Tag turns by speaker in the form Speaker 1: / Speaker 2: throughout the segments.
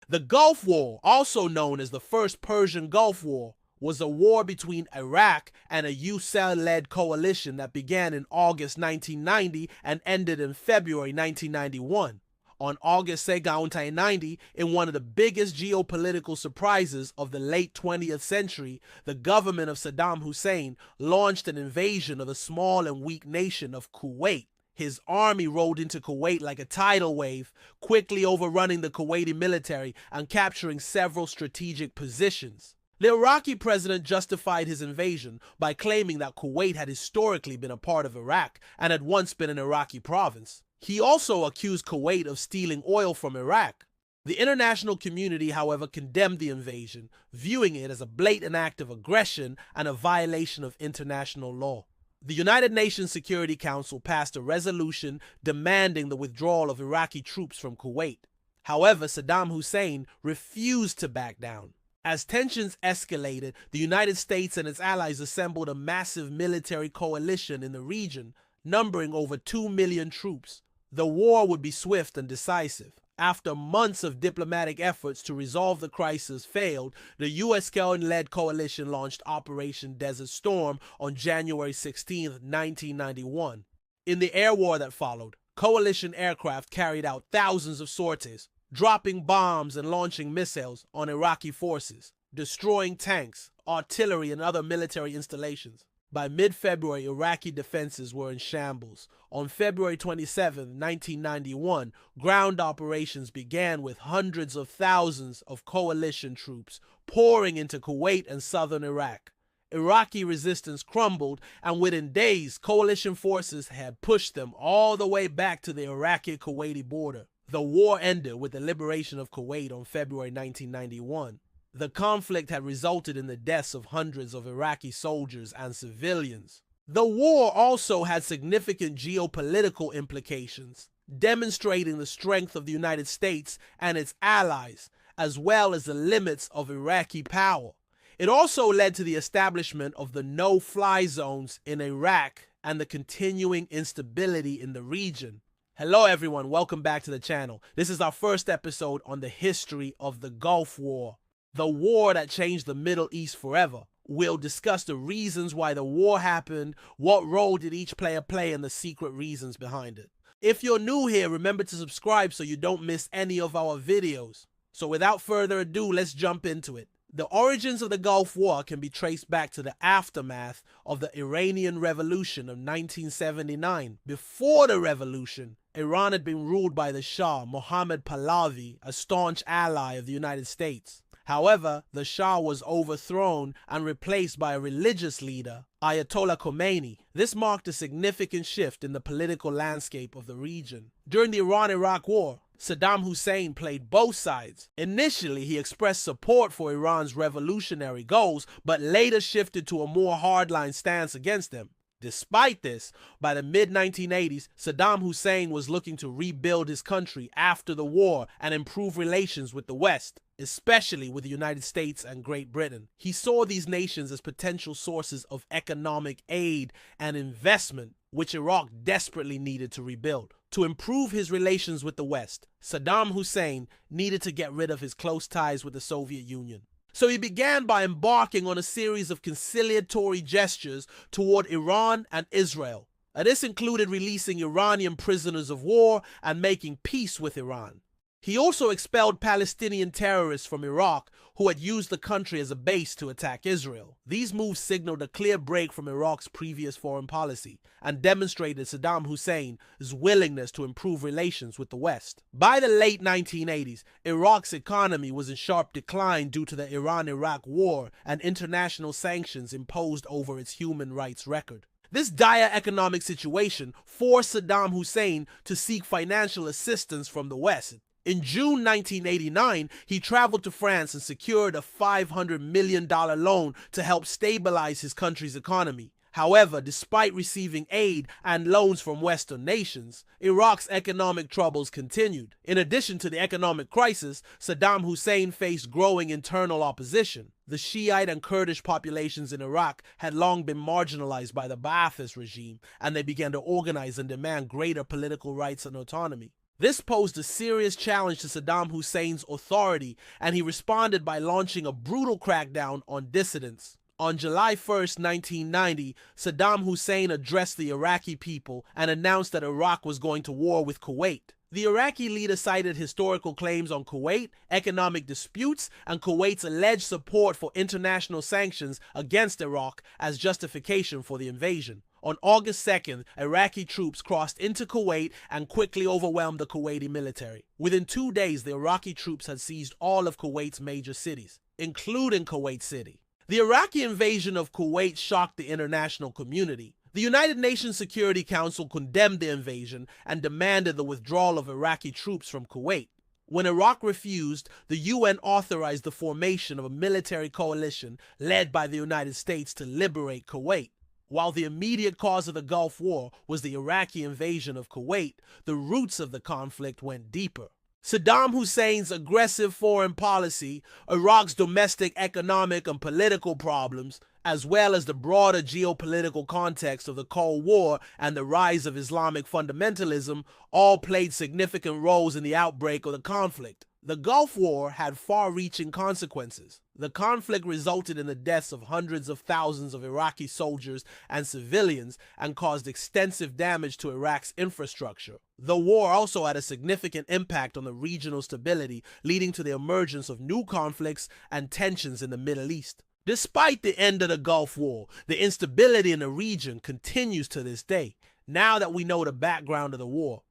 Speaker 1: The Gulf War, also known as the First Persian Gulf War, was a war between Iraq and a U.S.-led coalition that began in August 1990 and ended in February 1991. On August 2, 1990, in one of the biggest geopolitical surprises of the late 20th century, the government of Saddam Hussein launched an invasion of the small and weak nation of Kuwait. His army rolled into Kuwait like a tidal wave, quickly overrunning the Kuwaiti military and capturing several strategic positions. The Iraqi president justified his invasion by claiming that Kuwait had historically been a part of Iraq and had once been an Iraqi province. He also accused Kuwait of stealing oil from Iraq. The international community, however, condemned the invasion, viewing it as a blatant act of aggression and a violation of international law. The United Nations Security Council passed a resolution demanding the withdrawal of Iraqi troops from Kuwait. However, Saddam Hussein refused to back down. As tensions escalated, the United States and its allies assembled a massive military coalition in the region, numbering over 2 million troops. The war would be swift and decisive. After months of diplomatic efforts to resolve the crisis failed, the U.S.-led coalition launched Operation Desert Storm on January 16, 1991. In the air war that followed, coalition aircraft carried out thousands of sorties, dropping bombs and launching missiles on Iraqi forces, destroying tanks, artillery, and other military installations. By mid-February, Iraqi defenses were in shambles. On February 27, 1991, ground operations began with hundreds of thousands of coalition troops pouring into Kuwait and southern Iraq. Iraqi resistance crumbled, and within days, coalition forces had pushed them all the way back to the Iraqi-Kuwaiti border. The war ended with the liberation of Kuwait on February 1991. The conflict had resulted in the deaths of hundreds of Iraqi soldiers and civilians. The war also had significant geopolitical implications, demonstrating the strength of the United States and its allies, as well as the limits of Iraqi power. It also led to the establishment of the no-fly zones in Iraq and the continuing instability in the region. Hello everyone, welcome back to the channel. This is our first episode on the history of the Gulf War, the war that changed the Middle East forever. We'll discuss the reasons why the war happened, what role did each player play, and the secret reasons behind it. If you're new here, remember to subscribe so you don't miss any of our videos. So without further ado, let's jump into it. The origins of the Gulf War can be traced back to the aftermath of the Iranian Revolution of 1979. Before the revolution, Iran had been ruled by the Shah, Mohammad Pahlavi, a staunch ally of the United States. However, the Shah was overthrown and replaced by a religious leader, Ayatollah Khomeini. This marked a significant shift in the political landscape of the region. During the Iran-Iraq War, Saddam Hussein played both sides. Initially, he expressed support for Iran's revolutionary goals, but later shifted to a more hardline stance against them. Despite this, by the mid-1980s, Saddam Hussein was looking to rebuild his country after the war and improve relations with the West, especially with the United States and Great Britain. He saw these nations as potential sources of economic aid and investment, which Iraq desperately needed to rebuild. To improve his relations with the West, Saddam Hussein needed to get rid of his close ties with the Soviet Union. So he began by embarking on a series of conciliatory gestures toward Iran and Israel. This included releasing Iranian prisoners of war and making peace with Iran. He also expelled Palestinian terrorists from Iraq who had used the country as a base to attack Israel. These moves signaled a clear break from Iraq's previous foreign policy and demonstrated Saddam Hussein's willingness to improve relations with the West. By the late 1980s, Iraq's economy was in sharp decline due to the Iran-Iraq War and international sanctions imposed over its human rights record. This dire economic situation forced Saddam Hussein to seek financial assistance from the West. In June 1989, he traveled to France and secured a $500 million loan to help stabilize his country's economy. However, despite receiving aid and loans from Western nations, Iraq's economic troubles continued. In addition to the economic crisis, Saddam Hussein faced growing internal opposition. The Shiite and Kurdish populations in Iraq had long been marginalized by the Ba'athist regime, and they began to organize and demand greater political rights and autonomy. This posed a serious challenge to Saddam Hussein's authority, and he responded by launching a brutal crackdown on dissidents. On July 1st, 1990, Saddam Hussein addressed the Iraqi people and announced that Iraq was going to war with Kuwait. The Iraqi leader cited historical claims on Kuwait, economic disputes, and Kuwait's alleged support for international sanctions against Iraq as justification for the invasion. On August 2nd, Iraqi troops crossed into Kuwait and quickly overwhelmed the Kuwaiti military. Within 2 days, the Iraqi troops had seized all of Kuwait's major cities, including Kuwait City. The Iraqi invasion of Kuwait shocked the international community. The United Nations Security Council condemned the invasion and demanded the withdrawal of Iraqi troops from Kuwait. When Iraq refused, the UN authorized the formation of a military coalition led by the United States to liberate Kuwait. While the immediate cause of the Gulf War was the Iraqi invasion of Kuwait, the roots of the conflict went deeper. Saddam Hussein's aggressive foreign policy, Iraq's domestic economic and political problems, as well as the broader geopolitical context of the Cold War and the rise of Islamic fundamentalism, all played significant roles in the outbreak of the conflict. The Gulf War had far-reaching consequences. The conflict resulted in the deaths of hundreds of thousands of Iraqi soldiers and civilians and caused extensive damage to Iraq's infrastructure. The war also had a significant impact on the regional stability, leading to the emergence of new conflicts and tensions in the Middle East. Despite the end of the Gulf War, the instability in the region continues to this day, now that we know the background of the war.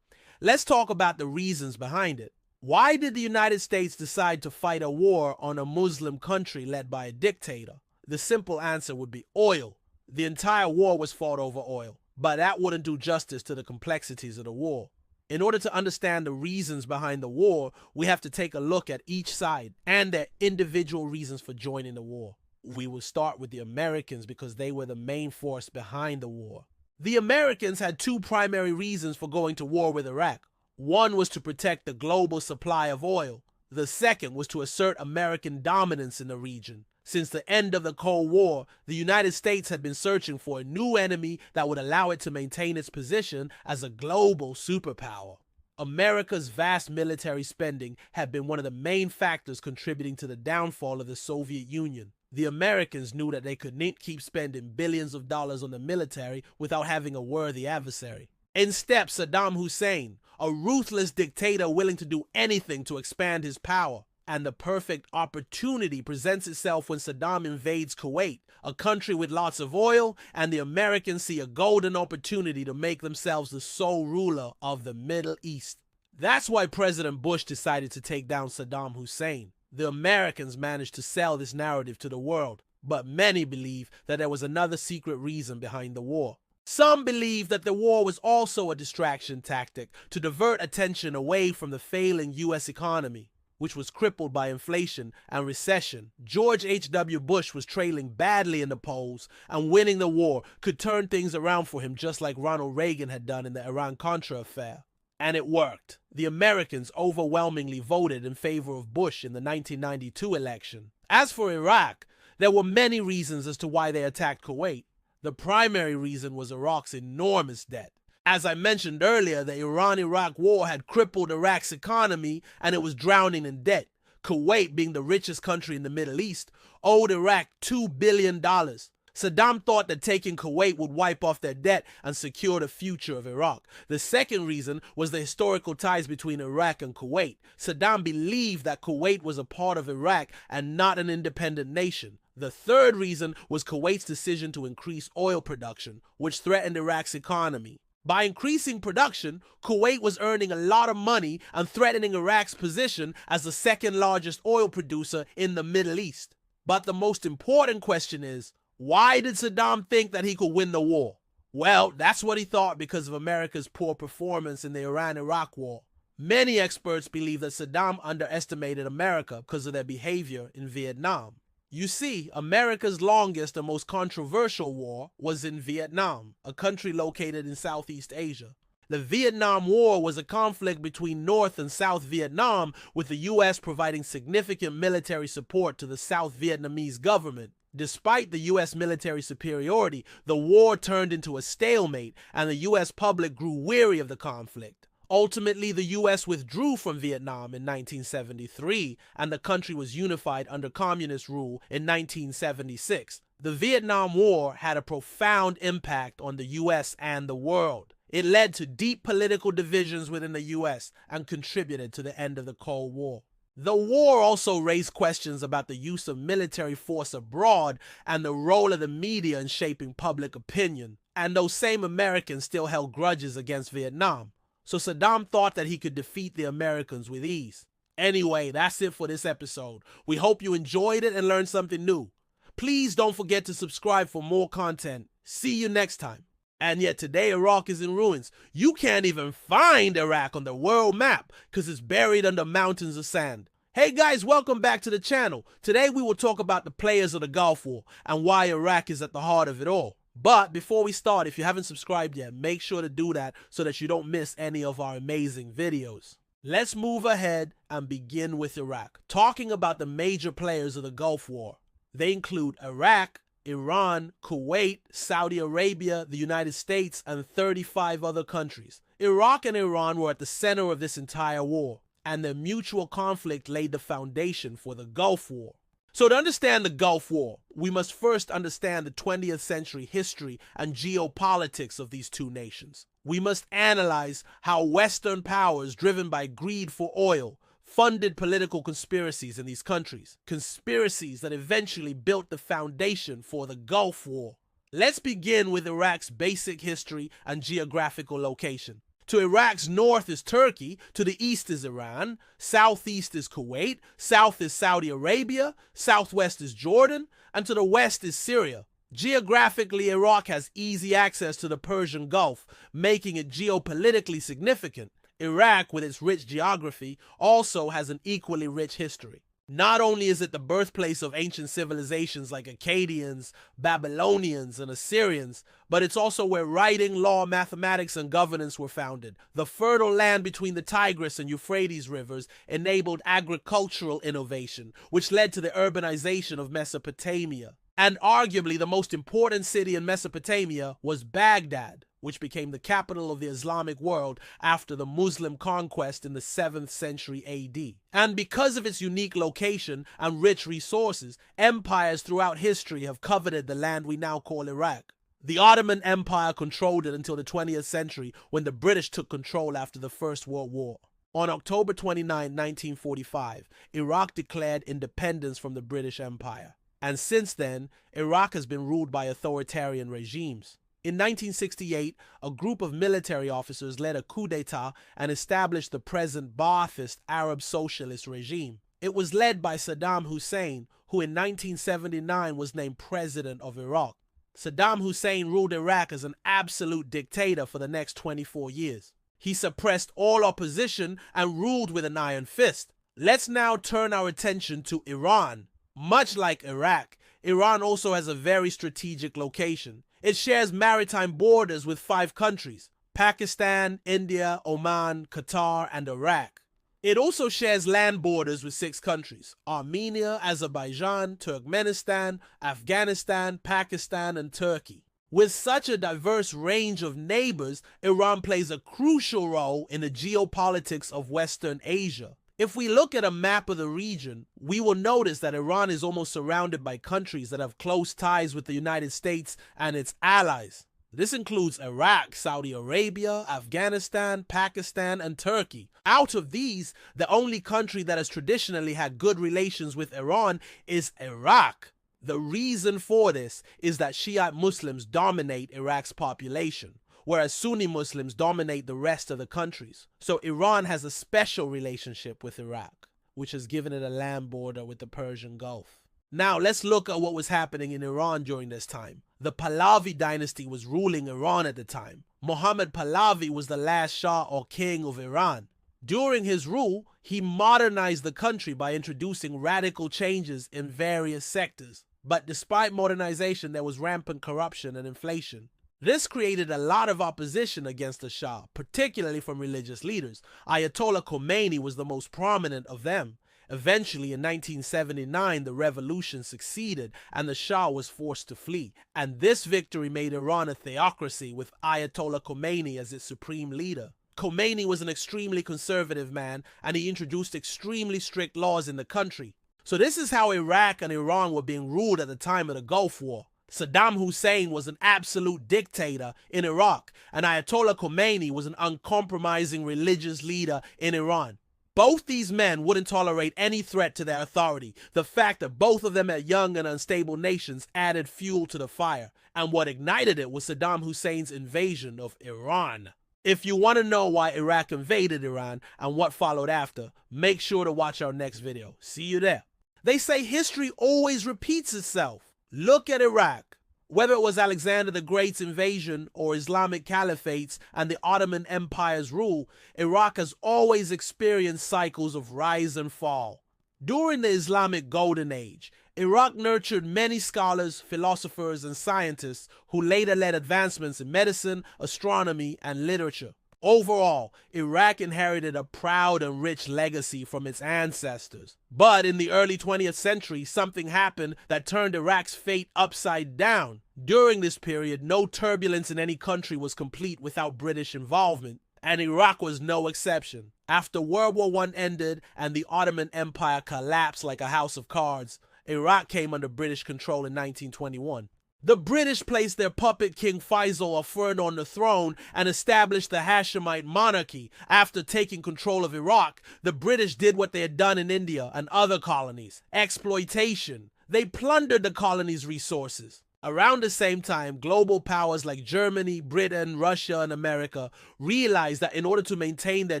Speaker 1: Let's talk about the reasons behind it. Why did the United States decide to fight a war on a Muslim country led by a dictator? The simple answer would be oil. The entire war was fought over oil, but that wouldn't do justice to the complexities of the war. In order to understand the reasons behind the war, we have to take a look at each side and their individual reasons for joining the war. We will start with the Americans because they were the main force behind the war. The Americans had two primary reasons for going to war with Iraq. One was to protect the global supply of oil. The second was to assert American dominance in the region. Since the end of the Cold War, the United States had been searching for a new enemy that would allow it to maintain its position as a global superpower. America's vast military spending had been one of the main factors contributing to the downfall of the Soviet Union. The Americans knew that they could not keep spending billions of dollars on the military without having a worthy adversary. In steps Saddam Hussein, a ruthless dictator willing to do anything to expand his power. And the perfect opportunity presents itself when Saddam invades Kuwait, a country with lots of oil, and the Americans see a golden opportunity to make themselves the sole ruler of the Middle East. That's why President Bush decided to take down Saddam Hussein. The Americans managed to sell this narrative to the world, but many believe that there was another secret reason behind the war. Some believe that the war was also a distraction tactic to divert attention away from the failing U.S. economy, which was crippled by inflation and recession. George H.W. Bush was trailing badly in the polls, and winning the war could turn things around for him just like Ronald Reagan had done in the Iran-Contra affair. And it worked. The Americans overwhelmingly voted in favor of Bush in the 1992 election. As for Iraq, there were many reasons as to why they attacked Kuwait. The primary reason was Iraq's enormous debt. As I mentioned earlier, the Iran-Iraq war had crippled Iraq's economy and it was drowning in debt. Kuwait, being the richest country in the Middle East, owed Iraq $2 billion. Saddam thought that taking Kuwait would wipe off their debt and secure the future of Iraq. The second reason was the historical ties between Iraq and Kuwait. Saddam believed that Kuwait was a part of Iraq and not an independent nation. The third reason was Kuwait's decision to increase oil production, which threatened Iraq's economy. By increasing production, Kuwait was earning a lot of money and threatening Iraq's position as the second largest oil producer in the Middle East. But the most important question is, why did Saddam think that he could win the war? Well, that's what he thought because of America's poor performance in the Iran-Iraq war. Many experts believe that Saddam underestimated America because of their behavior in Vietnam. You see, America's longest and most controversial war was in Vietnam, a country located in Southeast Asia. The Vietnam War was a conflict between North and South Vietnam, with the U.S. providing significant military support to the South Vietnamese government. Despite the U.S. military superiority, the war turned into a stalemate, and the U.S. public grew weary of the conflict. Ultimately, the US withdrew from Vietnam in 1973, and the country was unified under communist rule in 1976. The Vietnam War had a profound impact on the US and the world. It led to deep political divisions within the US and contributed to the end of the Cold War. The war also raised questions about the use of military force abroad and the role of the media in shaping public opinion. And those same Americans still held grudges against Vietnam. So Saddam thought that he could defeat the Americans with ease. Anyway, that's it for this episode. We hope you enjoyed it and learned something new. Please don't forget to subscribe for more content. See you next time. And yet today Iraq is in ruins. You can't even find Iraq on the world map because it's buried under mountains of sand. Hey guys, welcome back to the channel. Today we will talk about the players of the Gulf War and why Iraq is at the heart of it all. But before we start, if you haven't subscribed yet, make sure to do that so that you don't miss any of our amazing videos. Let's move ahead and begin with Iraq. Talking about the major players of the Gulf War. They include Iraq, Iran, Kuwait, Saudi Arabia, the United States, and 35 other countries. Iraq and Iran were at the center of this entire war, and their mutual conflict laid the foundation for the Gulf War. So to understand the Gulf War, we must first understand the 20th century history and geopolitics of these two nations. We must analyze how Western powers, driven by greed for oil, funded political conspiracies in these countries. Conspiracies that eventually built the foundation for the Gulf War. Let's begin with Iraq's basic history and geographical location. To Iraq's north is Turkey, to the east is Iran, southeast is Kuwait, south is Saudi Arabia, southwest is Jordan, and to the west is Syria. Geographically, Iraq has easy access to the Persian Gulf, making it geopolitically significant. Iraq, with its rich geography, also has an equally rich history. Not only is it the birthplace of ancient civilizations like Akkadians, Babylonians, and Assyrians, but it's also where writing, law, mathematics, and governance were founded. The fertile land between the Tigris and Euphrates rivers enabled agricultural innovation, which led to the urbanization of Mesopotamia. And arguably the most important city in Mesopotamia was Baghdad, which became the capital of the Islamic world after the Muslim conquest in the 7th century AD. And because of its unique location and rich resources, empires throughout history have coveted the land we now call Iraq. The Ottoman Empire controlled it until the 20th century, when the British took control after the First World War. On October 29, 1945, Iraq declared independence from the British Empire. And since then, Iraq has been ruled by authoritarian regimes. In 1968, a group of military officers led a coup d'etat and established the present Ba'athist Arab socialist regime. It was led by Saddam Hussein, who in 1979 was named president of Iraq. Saddam Hussein ruled Iraq as an absolute dictator for the next 24 years. He suppressed all opposition and ruled with an iron fist. Let's now turn our attention to Iran. Much like Iraq, Iran also has a very strategic location. It shares maritime borders with 5 countries: Pakistan, India, Oman, Qatar, and Iraq. It also shares land borders with 6 countries: Armenia, Azerbaijan, Turkmenistan, Afghanistan, Pakistan, and Turkey. With such a diverse range of neighbors, Iran plays a crucial role in the geopolitics of Western Asia. If we look at a map of the region, we will notice that Iran is almost surrounded by countries that have close ties with the United States and its allies. This includes Iraq, Saudi Arabia, Afghanistan, Pakistan, and Turkey. Out of these, the only country that has traditionally had good relations with Iran is Iraq. The reason for this is that Shiite Muslims dominate Iraq's population, whereas Sunni Muslims dominate the rest of the countries. So Iran has a special relationship with Iraq, which has given it a land border with the Persian Gulf. Now let's look at what was happening in Iran during this time. The Pahlavi dynasty was ruling Iran at the time. Muhammad Pahlavi was the last Shah or king of Iran. During his rule, he modernized the country by introducing radical changes in various sectors. But despite modernization, there was rampant corruption and inflation. This created a lot of opposition against the Shah, particularly from religious leaders. Ayatollah Khomeini was the most prominent of them. Eventually, in 1979, the revolution succeeded and the Shah was forced to flee. And this victory made Iran a theocracy with Ayatollah Khomeini as its supreme leader. Khomeini was an extremely conservative man, and he introduced extremely strict laws in the country. So this is how Iraq and Iran were being ruled at the time of the Gulf War. Saddam Hussein was an absolute dictator in Iraq, and Ayatollah Khomeini was an uncompromising religious leader in Iran. Both these men wouldn't tolerate any threat to their authority. The fact that both of them are young and unstable nations added fuel to the fire, and what ignited it was Saddam Hussein's invasion of Iran. If you want to know why Iraq invaded Iran and what followed after, make sure to watch our next video. See you there. They say history always repeats itself. Look at Iraq. Whether it was Alexander the Great's invasion or Islamic caliphates and the Ottoman Empire's rule, Iraq has always experienced cycles of rise and fall. During the Islamic Golden Age, Iraq nurtured many scholars, philosophers, and scientists who later led advancements in medicine, astronomy, and literature. Overall, Iraq inherited a proud and rich legacy from its ancestors. But in the early 20th century, something happened that turned Iraq's fate upside down. During this period, no turbulence in any country was complete without British involvement, and Iraq was no exception. After World War I ended and the Ottoman Empire collapsed like a house of cards, Iraq came under British control in 1921. The British placed their puppet king Faisal III on the throne and established the Hashemite monarchy. After taking control of Iraq, the British did what they had done in India and other colonies: exploitation. They plundered the colony's resources. Around the same time, global powers like Germany, Britain, Russia, and America realized that in order to maintain their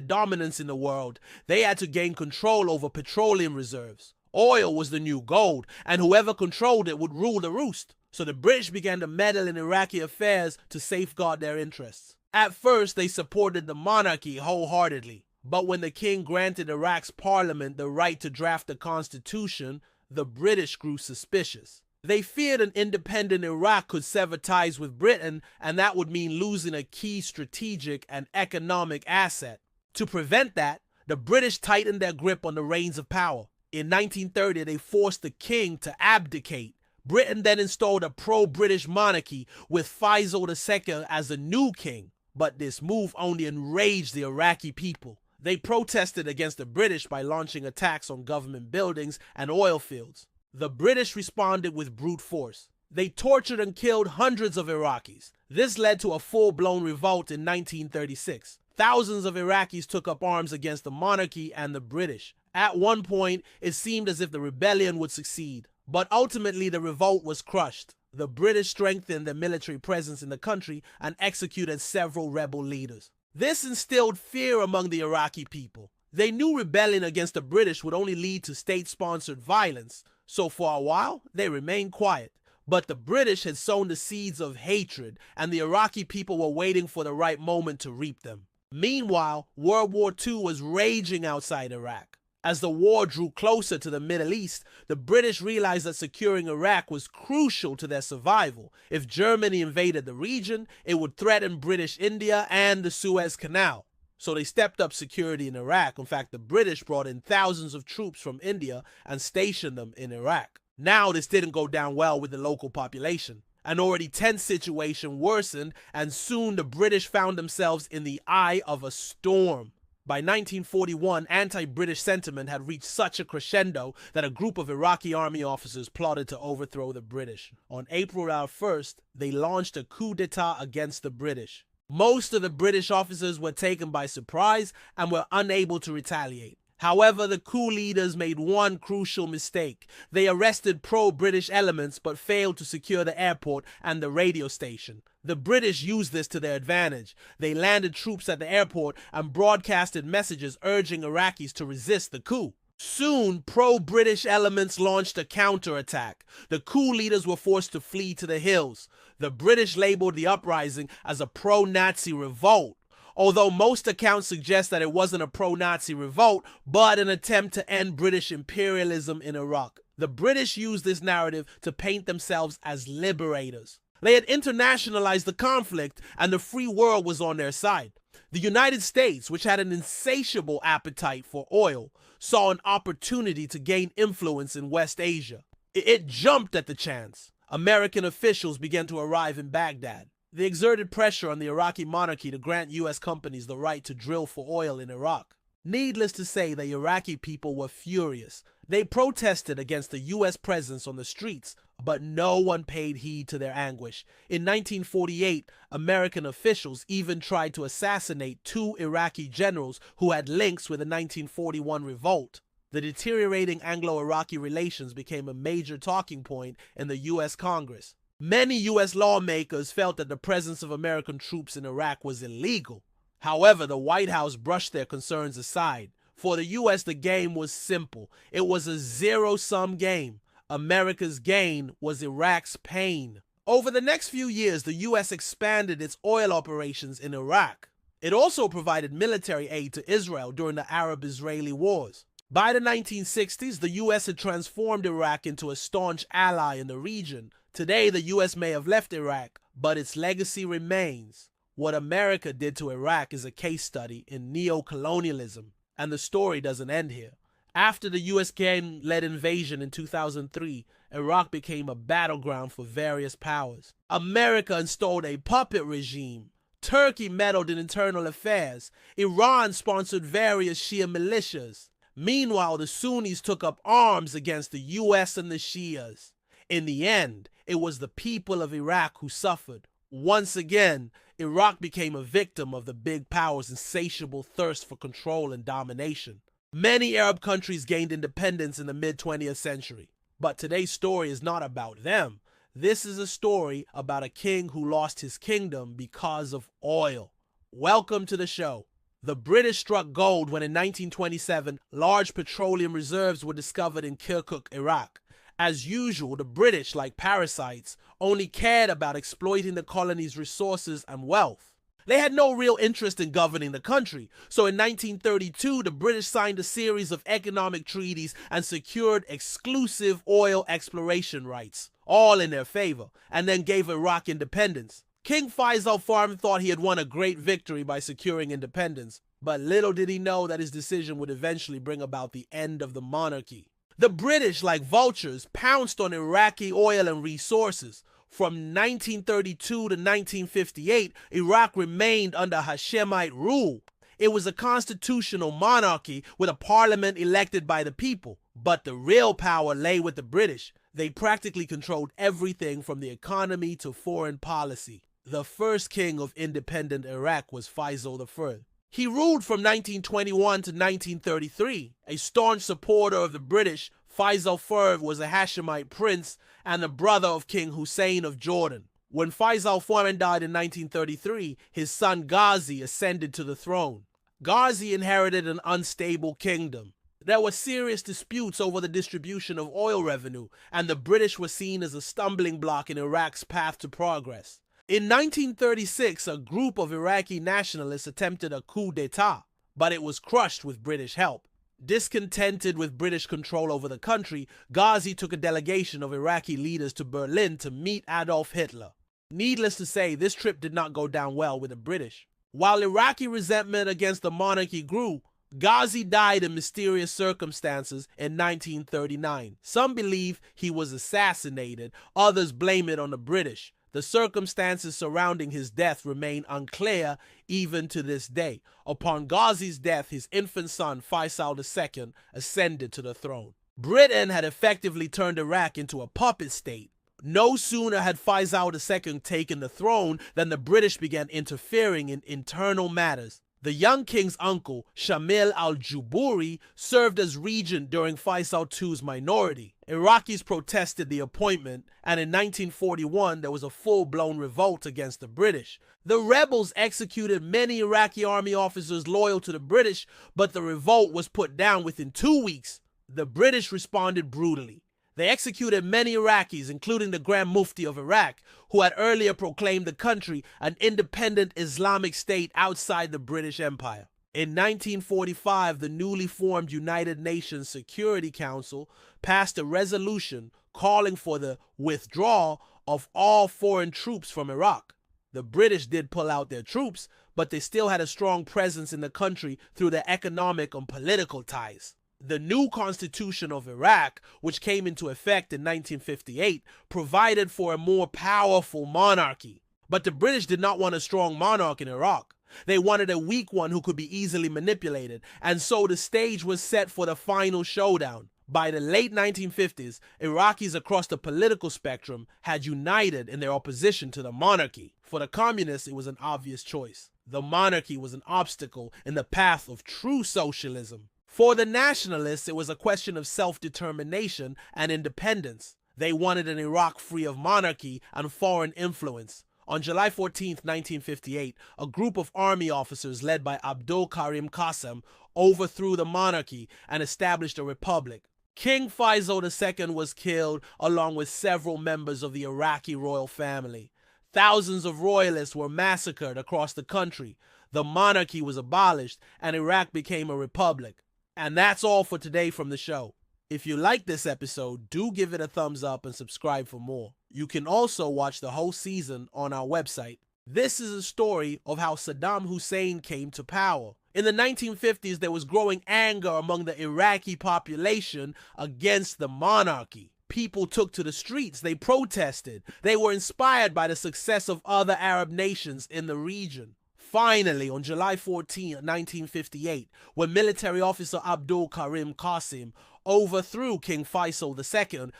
Speaker 1: dominance in the world, they had to gain control over petroleum reserves. Oil was the new gold, and whoever controlled it would rule the roost. So the British began to meddle in Iraqi affairs to safeguard their interests. At first, they supported the monarchy wholeheartedly, but when the king granted Iraq's parliament the right to draft a constitution, the British grew suspicious. They feared an independent Iraq could sever ties with Britain, and that would mean losing a key strategic and economic asset. To prevent that, the British tightened their grip on the reins of power. In 1930, they forced the king to abdicate. Britain then installed a pro-British monarchy with Faisal II as the new king. But this move only enraged the Iraqi people. They protested against the British by launching attacks on government buildings and oil fields. The British responded with brute force. They tortured and killed hundreds of Iraqis. This led to a full-blown revolt in 1936. Thousands of Iraqis took up arms against the monarchy and the British. At one point, it seemed as if the rebellion would succeed. But ultimately, the revolt was crushed. The British strengthened their military presence in the country and executed several rebel leaders. This instilled fear among the Iraqi people. They knew rebelling against the British would only lead to state-sponsored violence, so for a while, they remained quiet. But the British had sown the seeds of hatred, and the Iraqi people were waiting for the right moment to reap them. Meanwhile, World War II was raging outside Iraq. As the war drew closer to the Middle East, the British realized that securing Iraq was crucial to their survival. If Germany invaded the region, it would threaten British India and the Suez Canal. So they stepped up security in Iraq. In fact, the British brought in thousands of troops from India and stationed them in Iraq. Now, this didn't go down well with the local population. An already tense situation worsened, and soon the British found themselves in the eye of a storm. By 1941, anti-British sentiment had reached such a crescendo that a group of Iraqi army officers plotted to overthrow the British. On April 1st, they launched a coup d'etat against the British. Most of the British officers were taken by surprise and were unable to retaliate. However, the coup leaders made one crucial mistake. They arrested pro-British elements but failed to secure the airport and the radio station. The British used this to their advantage. They landed troops at the airport and broadcasted messages urging Iraqis to resist the coup. Soon, pro-British elements launched a counterattack. The coup leaders were forced to flee to the hills. The British labeled the uprising as a pro-Nazi revolt, although most accounts suggest that it wasn't a pro-Nazi revolt, but an attempt to end British imperialism in Iraq. The British used this narrative to paint themselves as liberators. They had internationalized the conflict, and the free world was on their side. The United States, which had an insatiable appetite for oil, saw an opportunity to gain influence in West Asia. It jumped at the chance. American officials began to arrive in Baghdad. They exerted pressure on the Iraqi monarchy to grant U.S. companies the right to drill for oil in Iraq. Needless to say, the Iraqi people were furious. They protested against the U.S. presence on the streets, but no one paid heed to their anguish. In 1948, American officials even tried to assassinate 2 Iraqi generals who had links with the 1941 revolt. The deteriorating Anglo-Iraqi relations became a major talking point in the U.S. Congress. Many U.S. lawmakers felt that the presence of American troops in Iraq was illegal. However, the White House brushed their concerns aside. For the U.S., the game was simple. It was a zero-sum game. America's gain was Iraq's pain. Over the next few years, the U.S. expanded its oil operations in Iraq. It also provided military aid to Israel during the Arab-Israeli wars. By the 1960s, the U.S. had transformed Iraq into a staunch ally in the region. Today, the U.S. may have left Iraq, but its legacy remains. What America did to Iraq is a case study in neo-colonialism, and the story doesn't end here. After the U.S.-led invasion in 2003, Iraq became a battleground for various powers. America installed a puppet regime. Turkey meddled in internal affairs. Iran sponsored various Shia militias. Meanwhile, the Sunnis took up arms against the U.S. and the Shias. In the end, it was the people of Iraq who suffered. Once again, Iraq became a victim of the big powers' insatiable thirst for control and domination. Many Arab countries gained independence in the mid-20th century. But today's story is not about them. This is a story about a king who lost his kingdom because of oil. Welcome to the show. The British struck gold when in 1927 large petroleum reserves were discovered in Kirkuk, Iraq. As usual, the British, like parasites, only cared about exploiting the colony's resources and wealth. They had no real interest in governing the country, so in 1932 the British signed a series of economic treaties and secured exclusive oil exploration rights, all in their favor, and then gave Iraq independence. King Faisal Farm thought he had won a great victory by securing independence, but little did he know that his decision would eventually bring about the end of the monarchy. The British, like vultures, pounced on Iraqi oil and resources. From 1932 to 1958, Iraq remained under Hashemite rule. It was a constitutional monarchy with a parliament elected by the people. But the real power lay with the British. They practically controlled everything from the economy to foreign policy. The first king of independent Iraq was Faisal I. He ruled from 1921 to 1933. A staunch supporter of the British, Faisal IV was a Hashemite prince and the brother of King Hussein of Jordan. When Faisal IV died in 1933, his son Ghazi ascended to the throne. Ghazi inherited an unstable kingdom. There were serious disputes over the distribution of oil revenue, and the British were seen as a stumbling block in Iraq's path to progress. In 1936, a group of Iraqi nationalists attempted a coup d'etat, but it was crushed with British help. Discontented with British control over the country, Ghazi took a delegation of Iraqi leaders to Berlin to meet Adolf Hitler. Needless to say, this trip did not go down well with the British. While Iraqi resentment against the monarchy grew, Ghazi died in mysterious circumstances in 1939. Some believe he was assassinated, others blame it on the British. The circumstances surrounding his death remain unclear even to this day. Upon Ghazi's death, his infant son, Faisal II, ascended to the throne. Britain had effectively turned Iraq into a puppet state. No sooner had Faisal II taken the throne than the British began interfering in internal matters. The young king's uncle, Shamil al-Juburi, served as regent during Faisal II's minority. Iraqis protested the appointment, and in 1941 there was a full-blown revolt against the British. The rebels executed many Iraqi army officers loyal to the British, but the revolt was put down within 2 weeks. The British responded brutally. They executed many Iraqis, including the Grand Mufti of Iraq, who had earlier proclaimed the country an independent Islamic state outside the British Empire. In 1945, the newly formed United Nations Security Council passed a resolution calling for the withdrawal of all foreign troops from Iraq. The British did pull out their troops, but they still had a strong presence in the country through their economic and political ties. The new Constitution of Iraq, which came into effect in 1958, provided for a more powerful monarchy. But the British did not want a strong monarch in Iraq. They wanted a weak one who could be easily manipulated, and so the stage was set for the final showdown. By the late 1950s, Iraqis across the political spectrum had united in their opposition to the monarchy. For the communists, it was an obvious choice. The monarchy was an obstacle in the path of true socialism. For the nationalists, it was a question of self-determination and independence. They wanted an Iraq free of monarchy and foreign influence. On July 14, 1958, a group of army officers led by Abdul Karim Qasem overthrew the monarchy and established a republic. King Faisal II was killed along with several members of the Iraqi royal family. Thousands of royalists were massacred across the country. The monarchy was abolished and Iraq became a republic. And that's all for today from the show. If you like this episode, do give it a thumbs up and subscribe for more. You can also watch the whole season on our website. This is a story of how Saddam Hussein came to power. In the 1950s, there was growing anger among the Iraqi population against the monarchy. People took to the streets, they protested. They were inspired by the success of other Arab nations in the region. Finally, on July 14, 1958, when military officer Abdul Karim Qasem overthrew King Faisal II,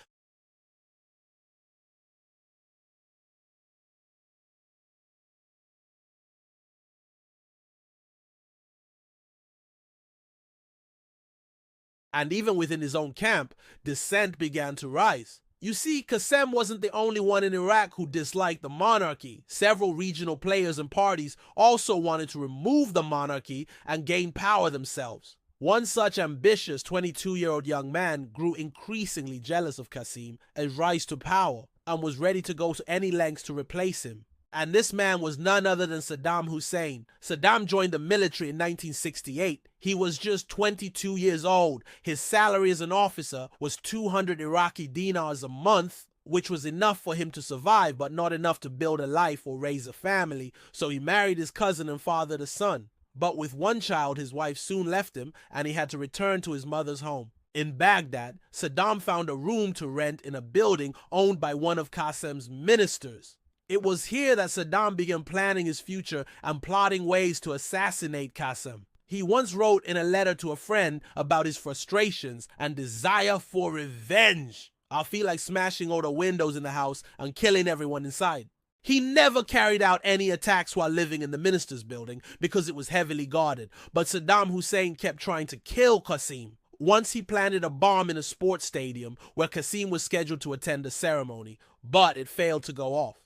Speaker 1: and even within his own camp, dissent began to rise. You see, Qasem wasn't the only one in Iraq who disliked the monarchy. Several regional players and parties also wanted to remove the monarchy and gain power themselves. One such ambitious 22-year-old young man grew increasingly jealous of Qasem as rise to power and was ready to go to any lengths to replace him. And this man was none other than Saddam Hussein. Saddam joined the military in 1968. He was just 22 years old. His salary as an officer was 200 Iraqi dinars a month, which was enough for him to survive, but not enough to build a life or raise a family. So he married his cousin and fathered a son. But with one child, his wife soon left him and he had to return to his mother's home. In Baghdad, Saddam found a room to rent in a building owned by one of Qasem's ministers. It was here that Saddam began planning his future and plotting ways to assassinate Qasem. He once wrote in a letter to a friend about his frustrations and desire for revenge. I feel like smashing all the windows in the house and killing everyone inside. He never carried out any attacks while living in the minister's building because it was heavily guarded, but Saddam Hussein kept trying to kill Qasem. Once he planted a bomb in a sports stadium where Qasem was scheduled to attend a ceremony, but it failed to go off.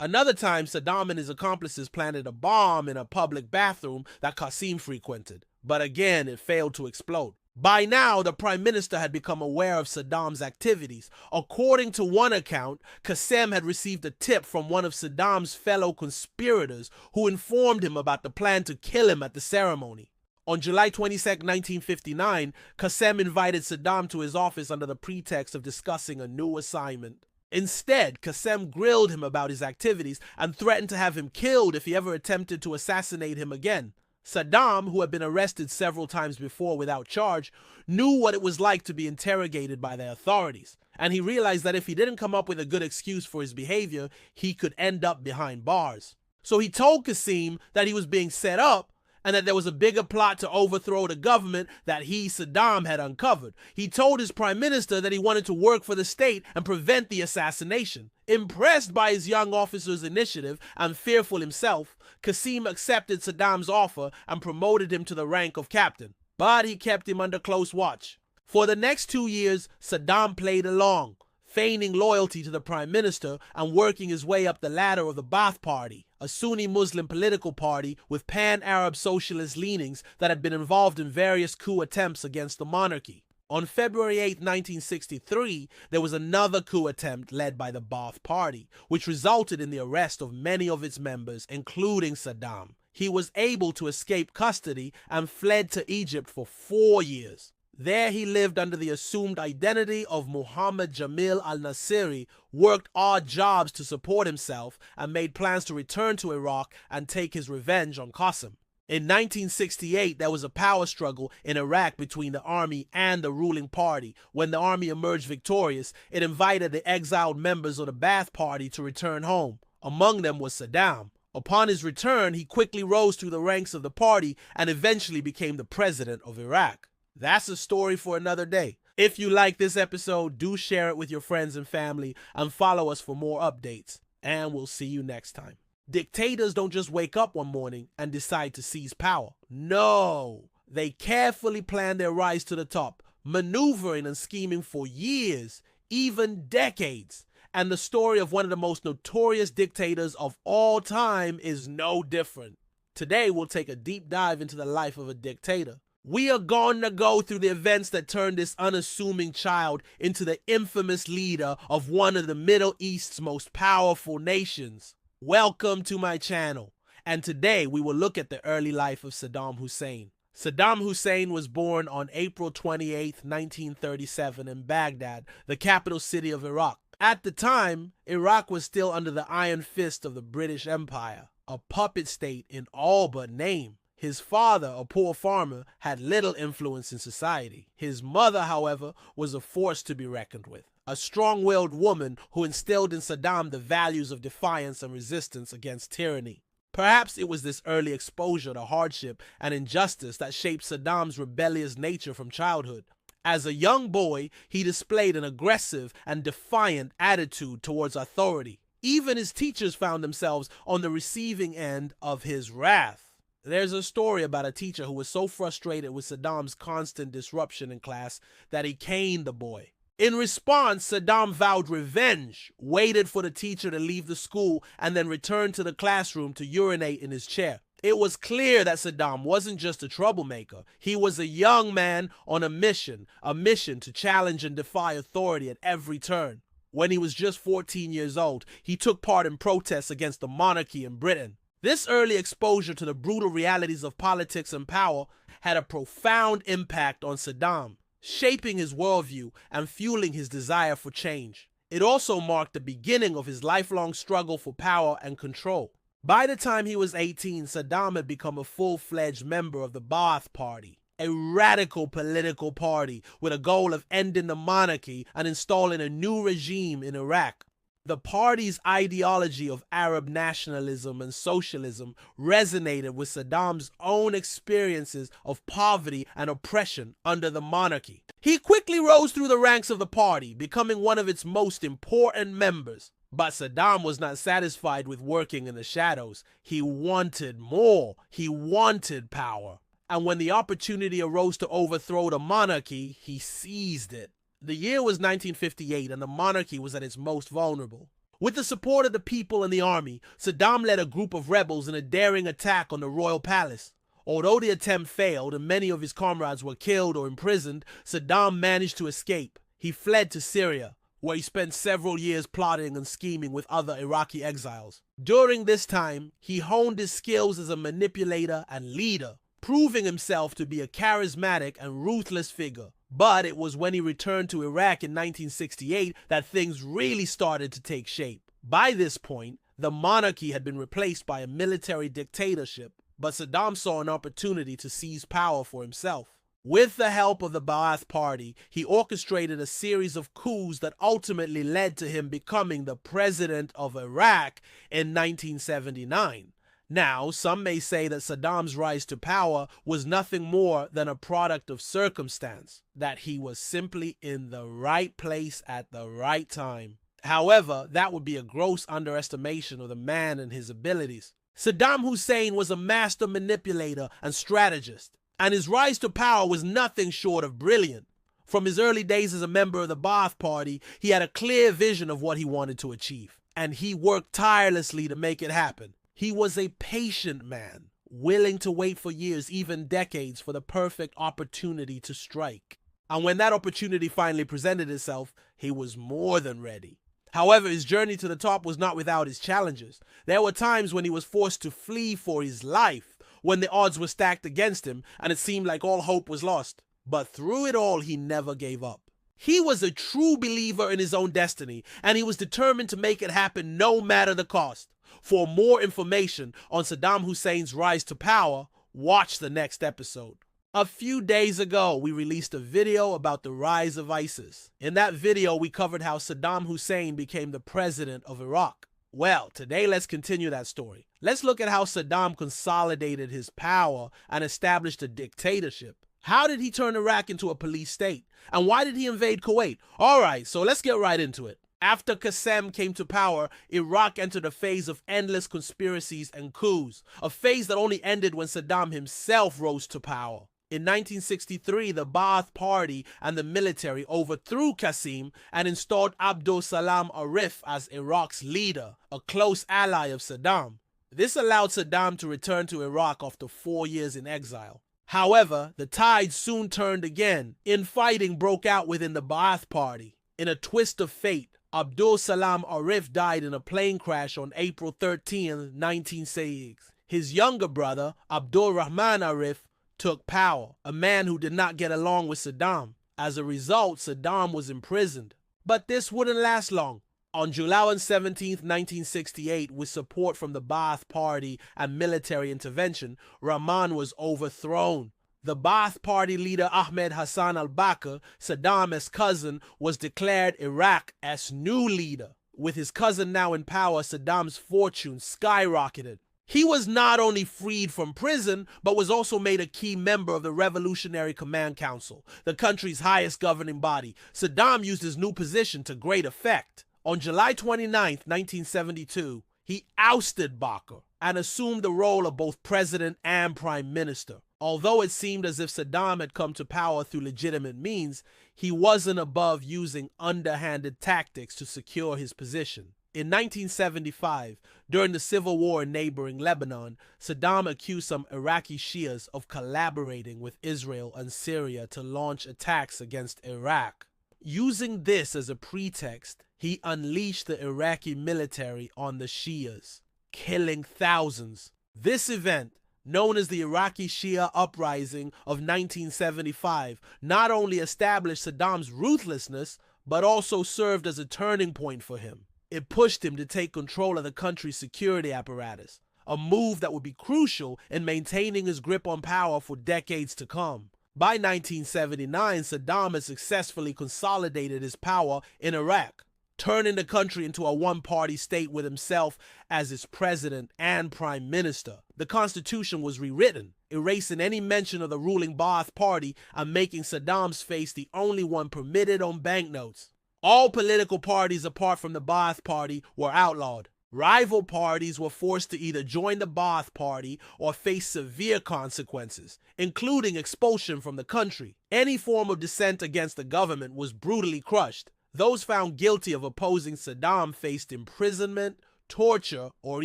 Speaker 1: Another time, Saddam and his accomplices planted a bomb in a public bathroom that Qasem frequented, but again it failed to explode. By now, the prime minister had become aware of Saddam's activities. According to one account, Qasem had received a tip from one of Saddam's fellow conspirators who informed him about the plan to kill him at the ceremony. On July 22, 1959, Qasem invited Saddam to his office under the pretext of discussing a new assignment. Instead, Qasem grilled him about his activities and threatened to have him killed if he ever attempted to assassinate him again. Saddam, who had been arrested several times before without charge, knew what it was like to be interrogated by the authorities, and he realized that if he didn't come up with a good excuse for his behavior, he could end up behind bars. So he told Qasem that he was being set up and that there was a bigger plot to overthrow the government that he, Saddam, had uncovered. He told his prime minister that he wanted to work for the state and prevent the assassination. Impressed by his young officer's initiative and fearful himself, Qasem accepted Saddam's offer and promoted him to the rank of captain. But he kept him under close watch. For the next 2 years, Saddam played along, feigning loyalty to the prime minister and working his way up the ladder of the Ba'ath Party, a Sunni Muslim political party with pan-Arab socialist leanings that had been involved in various coup attempts against the monarchy. On February 8, 1963, there was another coup attempt led by the Ba'ath Party, which resulted in the arrest of many of its members, including Saddam. He was able to escape custody and fled to Egypt for 4 years. There he lived under the assumed identity of Muhammad Jamil al-Nasiri, worked odd jobs to support himself, and made plans to return to Iraq and take his revenge on Qasem. In 1968, there was a power struggle in Iraq between the army and the ruling party. When the army emerged victorious, it invited the exiled members of the Ba'ath Party to return home. Among them was Saddam. Upon his return, he quickly rose through the ranks of the party and eventually became the president of Iraq. That's a story for another day. If you like this episode, do share it with your friends and family and follow us for more updates. And we'll see you next time. Dictators don't just wake up one morning and decide to seize power. No, they carefully plan their rise to the top, maneuvering and scheming for years, even decades. And the story of one of the most notorious dictators of all time is no different. Today, we'll take a deep dive into the life of a dictator. We are going to go through the events that turned this unassuming child into the infamous leader of one of the Middle East's most powerful nations. Welcome to my channel. And today, we will look at the early life of Saddam Hussein. Saddam Hussein was born on April 28, 1937 in Baghdad, the capital city of Iraq. At the time, Iraq was still under the iron fist of the British Empire, a puppet state in all but name. His father, a poor farmer, had little influence in society. His mother, however, was a force to be reckoned with, a strong-willed woman who instilled in Saddam the values of defiance and resistance against tyranny. Perhaps it was this early exposure to hardship and injustice that shaped Saddam's rebellious nature from childhood. As a young boy, he displayed an aggressive and defiant attitude towards authority. Even his teachers found themselves on the receiving end of his wrath. There's a story about a teacher who was so frustrated with Saddam's constant disruption in class that he caned the boy. In response, Saddam vowed revenge, waited for the teacher to leave the school, and then returned to the classroom to urinate in his chair. It was clear that Saddam wasn't just a troublemaker. He was a young man on a mission to challenge and defy authority at every turn. When he was just 14 years old, he took part in protests against the monarchy in Britain. This early exposure to the brutal realities of politics and power had a profound impact on Saddam, shaping his worldview and fueling his desire for change. It also marked the beginning of his lifelong struggle for power and control. By the time he was 18, Saddam had become a full-fledged member of the Ba'ath Party, a radical political party with a goal of ending the monarchy and installing a new regime in Iraq. The party's ideology of Arab nationalism and socialism resonated with Saddam's own experiences of poverty and oppression under the monarchy. He quickly rose through the ranks of the party, becoming one of its most important members. But Saddam was not satisfied with working in the shadows. He wanted more. He wanted power. And when the opportunity arose to overthrow the monarchy, he seized it. The year was 1958 and the monarchy was at its most vulnerable. With the support of the people and the army, Saddam led a group of rebels in a daring attack on the royal palace. Although the attempt failed and many of his comrades were killed or imprisoned, Saddam managed to escape. He fled to Syria, where he spent several years plotting and scheming with other Iraqi exiles. During this time, he honed his skills as a manipulator and leader, proving himself to be a charismatic and ruthless figure. But it was when he returned to Iraq in 1968 that things really started to take shape. By this point, the monarchy had been replaced by a military dictatorship, but Saddam saw an opportunity to seize power for himself. With the help of the Ba'ath Party, he orchestrated a series of coups that ultimately led to him becoming the president of Iraq in 1979. Now, some may say that Saddam's rise to power was nothing more than a product of circumstance, that he was simply in the right place at the right time. However, that would be a gross underestimation of the man and his abilities. Saddam Hussein was a master manipulator and strategist, and his rise to power was nothing short of brilliant. From his early days as a member of the Ba'ath Party, he had a clear vision of what he wanted to achieve, and he worked tirelessly to make it happen. He was a patient man, willing to wait for years, even decades, for the perfect opportunity to strike. And when that opportunity finally presented itself, he was more than ready. However, his journey to the top was not without its challenges. There were times when he was forced to flee for his life, when the odds were stacked against him and it seemed like all hope was lost. But through it all, he never gave up. He was a true believer in his own destiny, and he was determined to make it happen no matter the cost. For more information on Saddam Hussein's rise to power, watch the next episode. A few days ago, we released a video about the rise of ISIS. In that video, we covered how Saddam Hussein became the president of Iraq. Well, today let's continue that story. Let's look at how Saddam consolidated his power and established a dictatorship. How did he turn Iraq into a police state? And why did he invade Kuwait? Alright, so let's get right into it. After Qasem came to power, Iraq entered a phase of endless conspiracies and coups, a phase that only ended when Saddam himself rose to power. In 1963, the Ba'ath Party and the military overthrew Qasem and installed Abdul Salam Arif as Iraq's leader, a close ally of Saddam. This allowed Saddam to return to Iraq after 4 years in exile. However, the tide soon turned again. Infighting broke out within the Ba'ath Party. In a twist of fate, Abdul Salam Arif died in a plane crash on April 13, 1966. His younger brother, Abdul Rahman Arif, took power, a man who did not get along with Saddam. As a result, Saddam was imprisoned. But this wouldn't last long. On July 17, 1968, with support from the Ba'ath Party and military intervention, Rahman was overthrown. The Ba'ath Party leader Ahmed Hassan al-Bakr, Saddam's cousin, was declared Iraq's new leader. With his cousin now in power, Saddam's fortune skyrocketed. He was not only freed from prison, but was also made a key member of the Revolutionary Command Council, the country's highest governing body. Saddam used his new position to great effect. On July 29, 1972, he ousted Bakr and assumed the role of both president and prime minister. Although it seemed as if Saddam had come to power through legitimate means, he wasn't above using underhanded tactics to secure his position. In 1975, during the civil war in neighboring Lebanon, Saddam accused some Iraqi Shias of collaborating with Israel and Syria to launch attacks against Iraq. Using this as a pretext, he unleashed the Iraqi military on the Shias, killing thousands. This event, known as the Iraqi Shia Uprising of 1975, not only established Saddam's ruthlessness, but also served as a turning point for him. It pushed him to take control of the country's security apparatus, a move that would be crucial in maintaining his grip on power for decades to come. By 1979, Saddam had successfully consolidated his power in Iraq, turning the country into a one-party state with himself as its president and prime minister. The constitution was rewritten, erasing any mention of the ruling Ba'ath Party and making Saddam's face the only one permitted on banknotes. All political parties apart from the Ba'ath Party were outlawed. Rival parties were forced to either join the Ba'ath Party or face severe consequences, including expulsion from the country. Any form of dissent against the government was brutally crushed. Those found guilty of opposing Saddam faced imprisonment, torture, or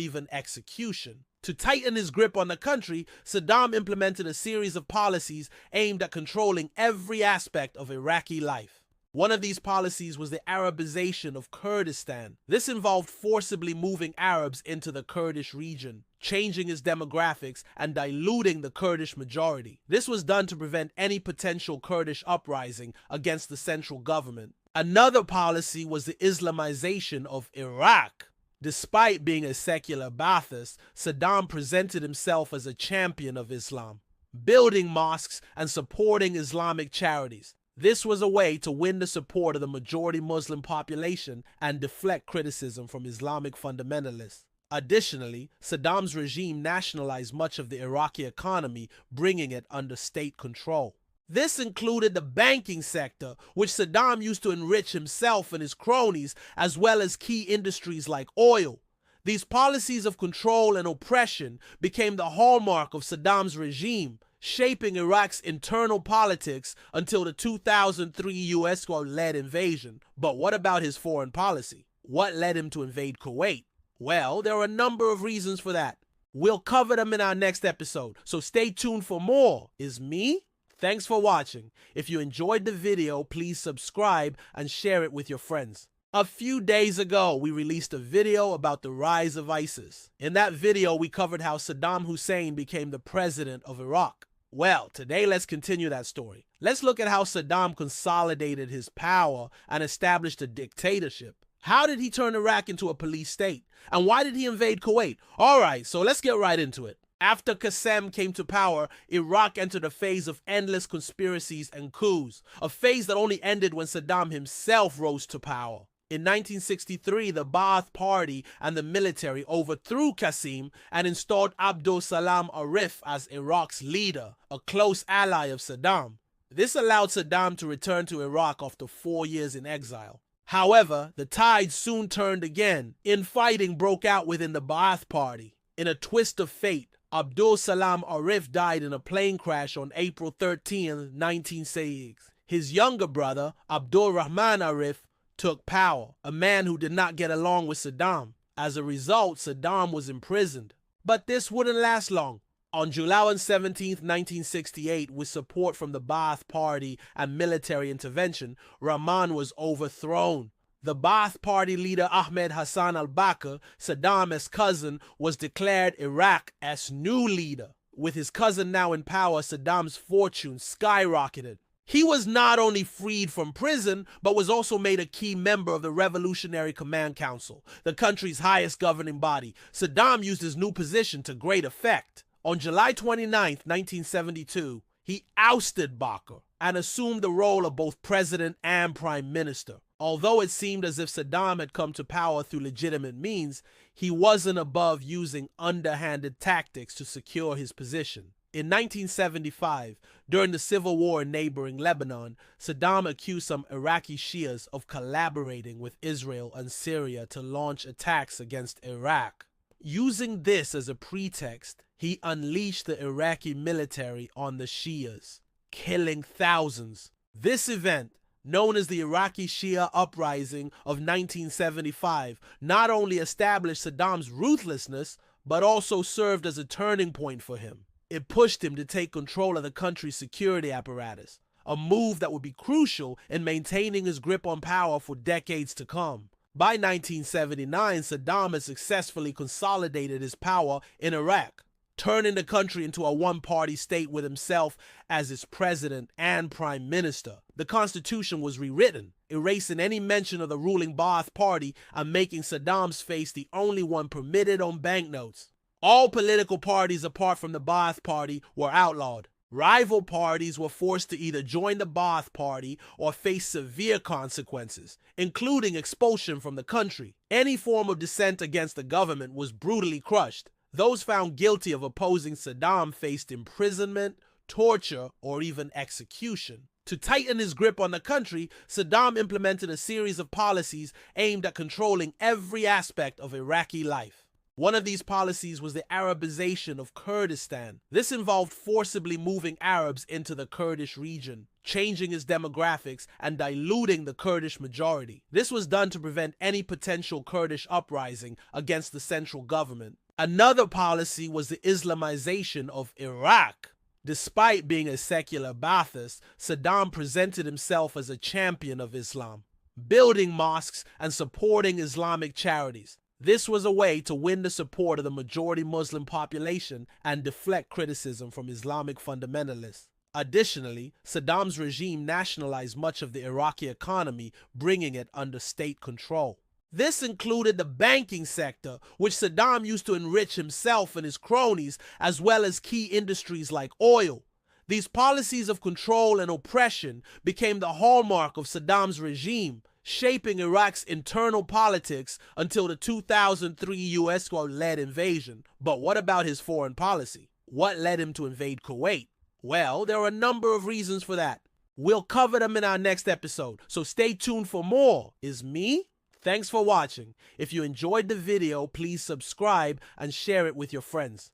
Speaker 1: even execution. To tighten his grip on the country, Saddam implemented a series of policies aimed at controlling every aspect of Iraqi life. One of these policies was the Arabization of Kurdistan. This involved forcibly moving Arabs into the Kurdish region, changing its demographics and diluting the Kurdish majority. This was done to prevent any potential Kurdish uprising against the central government. Another policy was the Islamization of Iraq. Despite being a secular Ba'athist, Saddam presented himself as a champion of Islam, building mosques and supporting Islamic charities. This was a way to win the support of the majority Muslim population and deflect criticism from Islamic fundamentalists. Additionally, Saddam's regime nationalized much of the Iraqi economy, bringing it under state control. This included the banking sector, which Saddam used to enrich himself and his cronies, as well as key industries like oil. These policies of control and oppression became the hallmark of Saddam's regime, shaping Iraq's internal politics until the 2003 US-led invasion. But what about his foreign policy? What led him to invade Kuwait? Well, there are a number of reasons for that. We'll cover them in our next episode, so stay tuned for more. Is me? Thanks for watching. If you enjoyed the video, please subscribe and share it with your friends. A few days ago, we released a video about the rise of ISIS. In that video, we covered how Saddam Hussein became the president of Iraq. Well, today let's continue that story. Let's look at how Saddam consolidated his power and established a dictatorship. How did he turn Iraq into a police state? And why did he invade Kuwait? Alright, so let's get right into it. After Qasem came to power, Iraq entered a phase of endless conspiracies and coups, a phase that only ended when Saddam himself rose to power. In 1963, the Ba'ath Party and the military overthrew Qasim and installed Abdul Salam Arif as Iraq's leader, a close ally of Saddam. This allowed Saddam to return to Iraq after 4 years in exile. However, the tide soon turned again. Infighting broke out within the Ba'ath Party. In a twist of fate, Abdul Salam Arif died in a plane crash on April 13, 1986. His younger brother, Abdul Rahman Arif, took power, a man who did not get along with Saddam. As a result, Saddam was imprisoned. But this wouldn't last long. On July 17, 1968, with support from the Ba'ath Party and military intervention, Rahman was overthrown. The Ba'ath Party leader Ahmed Hassan al-Bakr, Saddam's cousin, was declared Iraq's new leader. With his cousin now in power, Saddam's fortune skyrocketed. He was not only freed from prison, but was also made a key member of the Revolutionary Command Council, the country's highest governing body. Saddam used his new position to great effect. On July 29, 1972, he ousted Bakr and assumed the role of both president and prime minister. Although it seemed as if Saddam had come to power through legitimate means, he wasn't above using underhanded tactics to secure his position. In 1975, during the civil war in neighboring Lebanon, Saddam accused some Iraqi Shias of collaborating with Israel and Syria to launch attacks against Iraq. Using this as a pretext, he unleashed the Iraqi military on the Shias, killing thousands. This event, known as the Iraqi Shia Uprising of 1975, not only established Saddam's ruthlessness, but also served as a turning point for him. It pushed him to take control of the country's security apparatus, a move that would be crucial in maintaining his grip on power for decades to come. By 1979, Saddam had successfully consolidated his power in Iraq, turning the country into a one-party state with himself as its president and prime minister. The constitution was rewritten, erasing any mention of the ruling Ba'ath Party and making Saddam's face the only one permitted on banknotes. All political parties apart from the Ba'ath Party were outlawed. Rival parties were forced to either join the Ba'ath Party or face severe consequences, including expulsion from the country. Any form of dissent against the government was brutally crushed. Those found guilty of opposing Saddam faced imprisonment, torture, or even execution. To tighten his grip on the country, Saddam implemented a series of policies aimed at controlling every aspect of Iraqi life. One of these policies was the Arabization of Kurdistan. This involved forcibly moving Arabs into the Kurdish region, changing its demographics and diluting the Kurdish majority. This was done to prevent any potential Kurdish uprising against the central government. Another policy was the Islamization of Iraq. Despite being a secular Ba'athist, Saddam presented himself as a champion of Islam, building mosques and supporting Islamic charities. This was a way to win the support of the majority Muslim population and deflect criticism from Islamic fundamentalists. Additionally, Saddam's regime nationalized much of the Iraqi economy, bringing it under state control. This included the banking sector, which Saddam used to enrich himself and his cronies, as well as key industries like oil. These policies of control and oppression became the hallmark of Saddam's regime, shaping Iraq's internal politics until the 2003 US-led invasion. But what about his foreign policy? What led him to invade Kuwait? Well, there are a number of reasons for that. We'll cover them in our next episode, so stay tuned for more. Is me? Thanks for watching. If you enjoyed the video, please subscribe and share it with your friends.